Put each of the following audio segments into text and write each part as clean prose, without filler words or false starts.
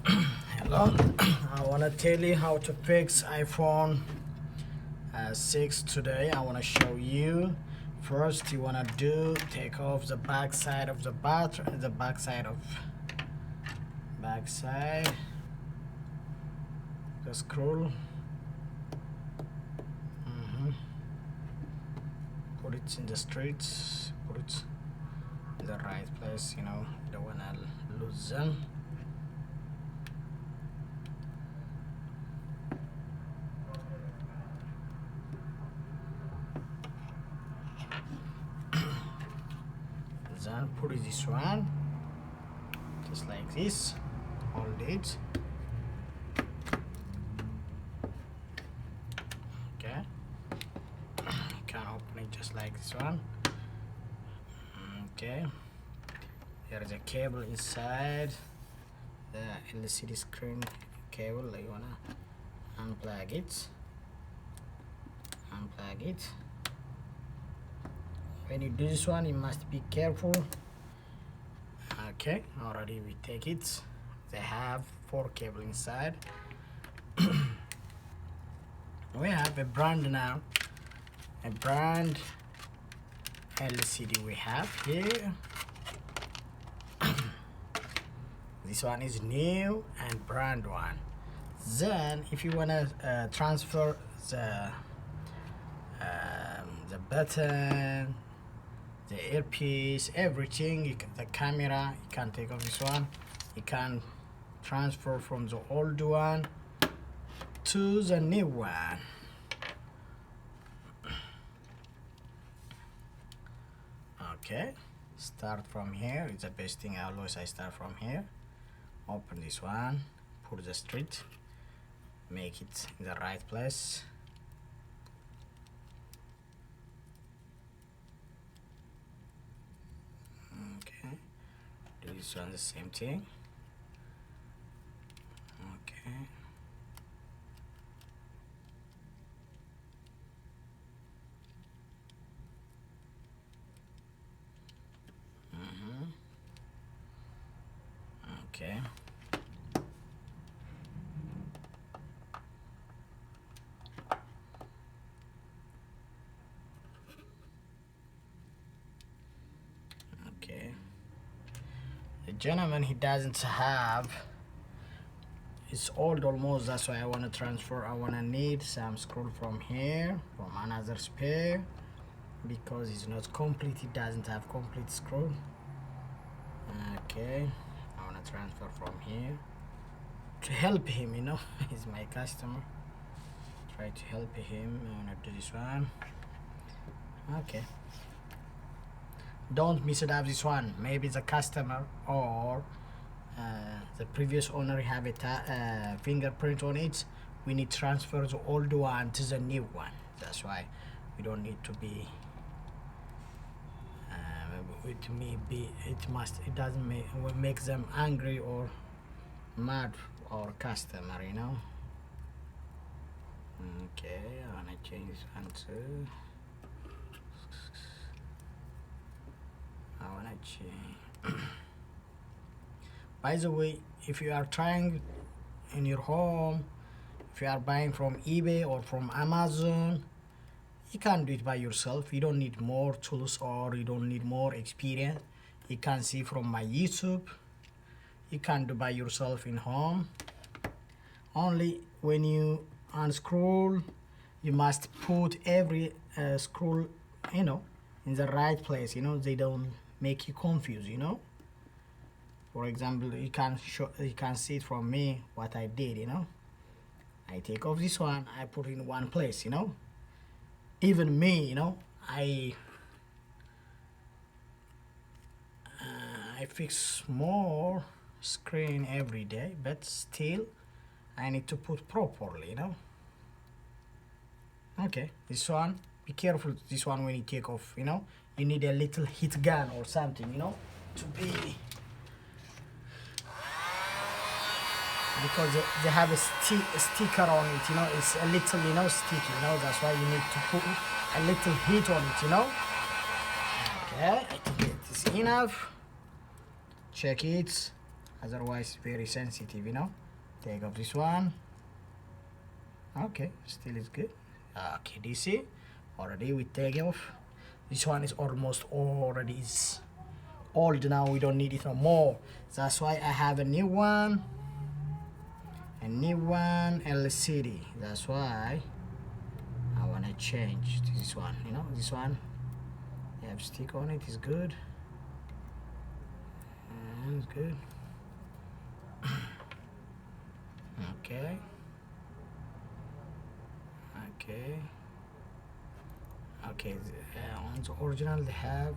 Hello. I want to tell you how to fix iPhone 6 today. I want to show you. First, you want to take off the back side of the battery, the back side, the screw. Put it in the streets. Put it in the right place. You don't want to lose them. Then put this one just like this. Hold it. Okay. You can open it just like this one. Okay. There is a cable inside the LCD screen cable. You wanna unplug it. When you do this one, you must be careful. Okay, already we take it. They have 4 cable inside. We have a brand now, a brand LCD we have here. This one is new and brand one. Then if you wanna transfer the button, the earpiece, everything, the camera, you can take off this one. You can transfer from the old one to the new one. Okay, start from here. It's the best thing. Always I start from here. Open this one, put the street, make it in the right place. Okay, do this one the same thing. Okay. Okay. Okay. The gentleman, he doesn't have, it's old almost, that's why I want to transfer. I want to need some screw from here, from another spare, because it's not complete. It doesn't have complete screw. Okay, I want to transfer from here to help him, he's my customer. Try to help him. I want to do this one. Okay, don't miss it up this one. Maybe the customer or the previous owner have a fingerprint on it. We need to transfer the old one to the new one. That's why we don't need to be it doesn't make them angry or mad or customer. Okay, I wanna change this one too. I wanna change. By the way, if you are trying in your home, if you are buying from eBay or from Amazon, you can do it by yourself. You don't need more tools or you don't need more experience. You can see from my YouTube. You can do by yourself in home. Only when you unscrew, you must put every screw, in the right place. They don't make you confused. For example, you can see it from me what I did. I take off this one, I put in one place. Even me, I fix more screen every day, but still I need to put properly. Okay, this one, be careful. This one, when you take off, you need a little heat gun or something, to be, because they have a sticker on it. It's a little, sticky. That's why you need to put a little heat on it. Okay, I think it is enough. Check it. otherwise very sensitive, you know. Take off this one. Okay, still is good. Okay, DC already we take off. This one is almost already is old now, we don't need it no more. That's why I have a new one LCD. That's why I want to change to this one, you know. This one you have stick on it is good. It's good. Okay. Okay, on the original they have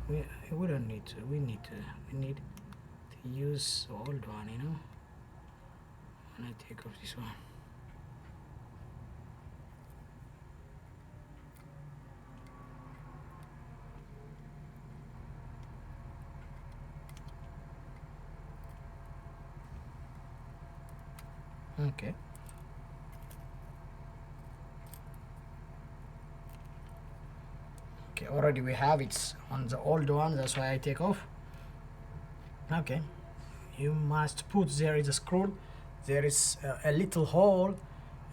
we don't need to, we need to use the old one, you know. And I take off this one. Okay. Okay, already we have it on the old one, that's why I take off. Okay, you must put, there is a screw, there is a little hole,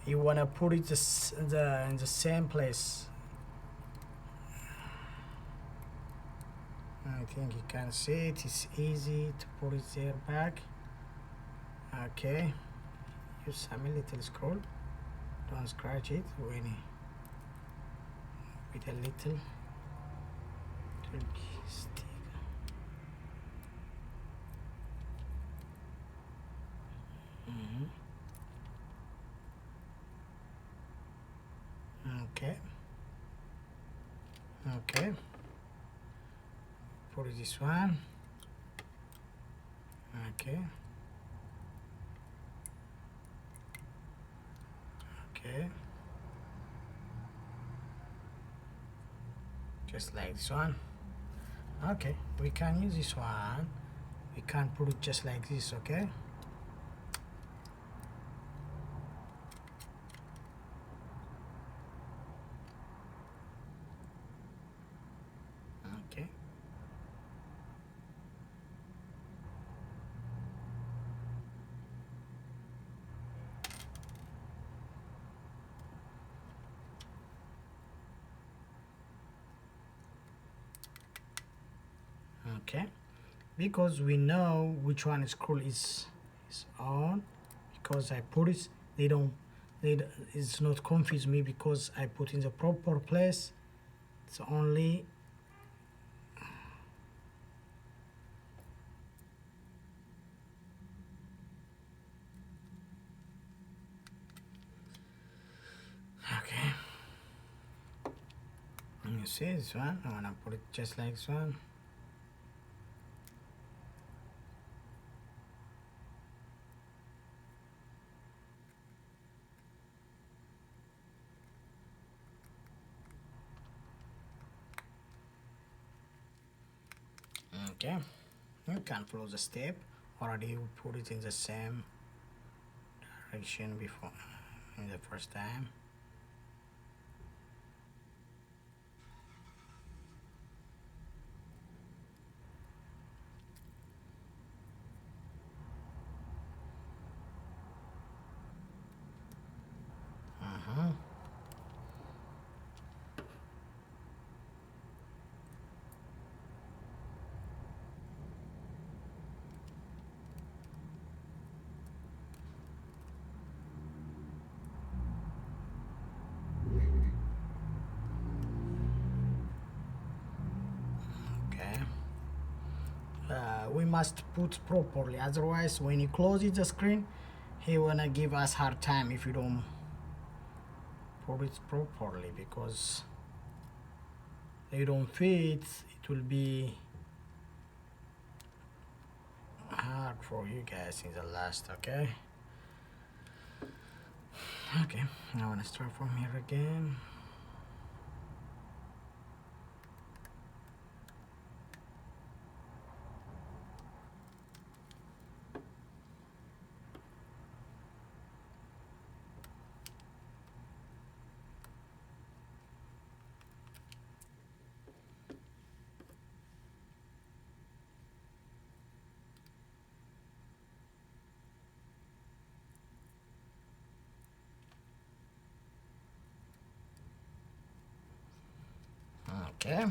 you want to put it in the same place. I think you can see it, it's easy to put it there back. Okay, use some little screw, don't scratch it with a little stick. Okay. Okay. Put this one. Okay. Okay. Just like this one. Okay. We can use this one. We can put it just like this. Okay. Okay. Okay, because we know which one screw is on, because I put it, it's not confuse me because I put in the proper place. It's only okay. You see this one, I wanna put it just like this one. Okay, you can follow the step. Already we put it in the same direction before in the first time. Okay. We must put properly, otherwise when you close it the screen, he wanna give us hard time if you don't put it properly, because they don't fit, it will be hard for you guys in the last. Okay, okay, I want to start from here again. Okay,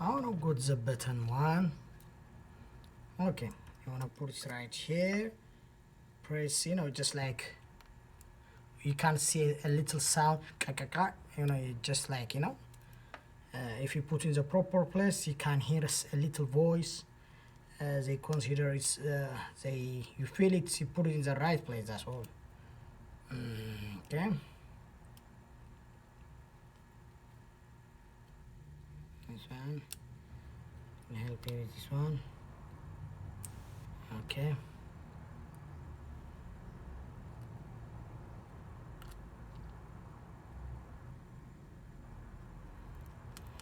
I want to go to the button one. Okay, you want to put it right here, press, you know, just like you can see a little sound, you know, just like, you know, if you put in the proper place, you can hear a little voice. They consider it's you feel it, you put it in the right place, that's all. Okay, this one will help you with this one. Okay,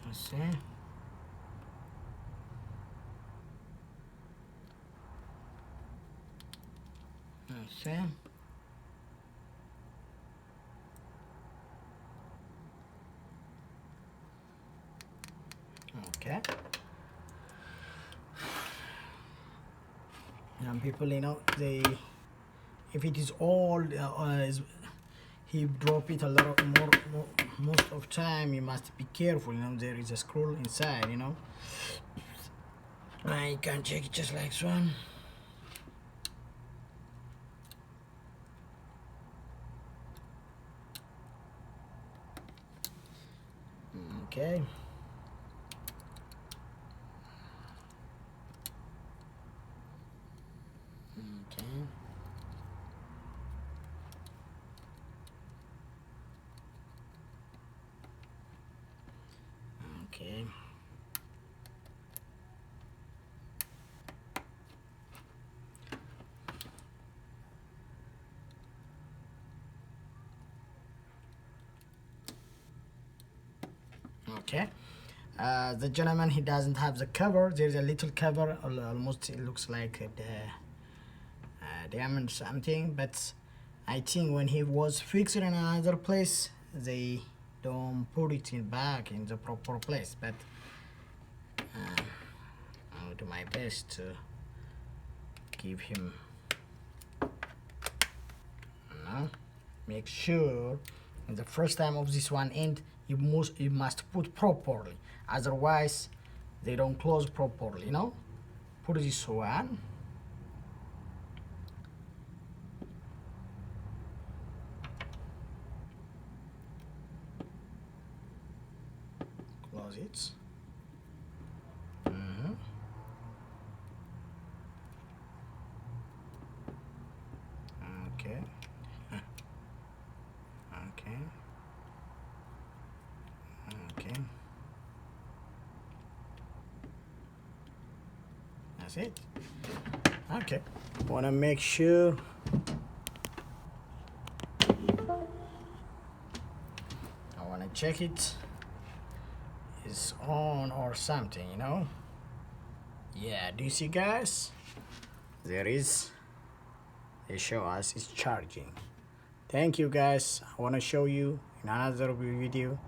let's see. Let's see. Okay. And people, you know, they, if it is all he drop it a lot of more, most of time, you must be careful, you know, there is a scroll inside, you know. I can check it just like this one. Okay. Okay. Okay. Okay. The gentleman, he doesn't have the cover. There's a little cover, almost it looks like the diamond something, but I think when he was fixed in another place, they don't put it in back in the proper place. But I'll do my best to give him, you know, make sure the first time of this one end, you must put properly, otherwise they don't close properly, you know. Put this one, close it. Okay. Okay. Okay. That's it. Okay. Want to make sure I want to check it is on or something, you know. Yeah, do you see, guys? There is, they show us it's charging. Thank you, guys. I want to show you in another video